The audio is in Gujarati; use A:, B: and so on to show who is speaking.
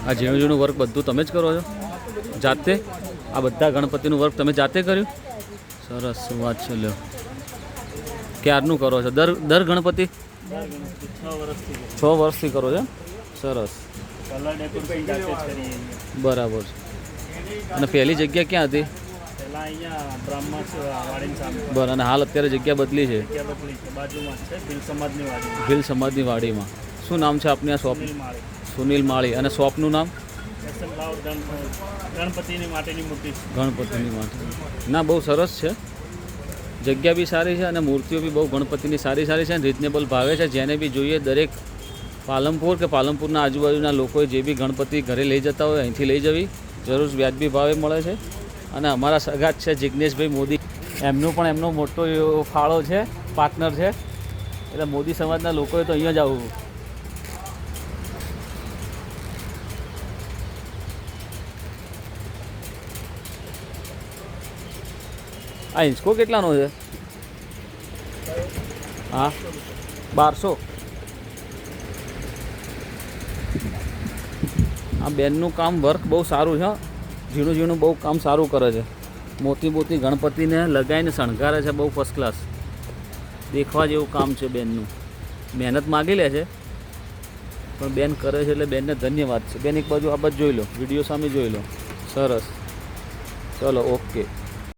A: આ ઝીણું ઝીણું વર્ક બધું તમે જ કરો છો જાતે? આ બધા ગણપતિનું વર્ક તમે જાતે કર્યું? સરસ વાત છે. લ્યો, ક્યારનું કરો છો? દર ગણપતિ 6 વર્ષથી કરો છો? સરસ, બરાબર છે. અને પહેલી જગ્યા ક્યાં હતી? બરાબર. અને હાલ અત્યારે જગ્યા બદલી છે? ભીલ સમાજની વાડીમાં. શું નામ છે આપની આ શોપ? સુનિલ માળી. અને શોપનું નામ? ગણપતિની માટેની મૂર્તિ. ના, બહુ સરસ છે. જગ્યા બી સારી છે અને મૂર્તિઓ બી બહુ ગણપતિની સારી સારી છે અને રિઝનેબલ ભાવે છે. જેને બી જોઈએ દરેક પાલનપુર કે પાલનપુરના આજુબાજુના લોકોએ જે બી ગણપતિ ઘરે લઈ જતા હોય અહીંથી લઈ જવી. જરૂર વ્યાજબી ભાવે મળે છે. અને અમારા સગા જ છે જિગ્નેશભાઈ મોદી, એમનો પણ એમનો મોટો એવો ફાળો છે, પાર્ટનર છે. એટલે મોદી સમાજના લોકોએ તો અહીંયા જ આવવું. આ ઇંચકો કેટલાનો છે? હા, 1200. આ બેનનું કામ વર્ક બહુ સારું છે. ઝીણું ઝીણું બહુ કામ સારું કરે છે. મોતી મોતી ગણપતિને લગાવીને શણગારે છે. બહુ ફર્સ્ટ ક્લાસ દેખવા જેવું કામ છે બેનનું. મહેનત માગી લે છે પણ બેન કરે છે એટલે બેનને ધન્યવાદ છે. બેન એક બાજુ આ બાજુ જોઈ લો, વિડીયો સામે જોઈ લો. સરસ, ચલો, ઓકે.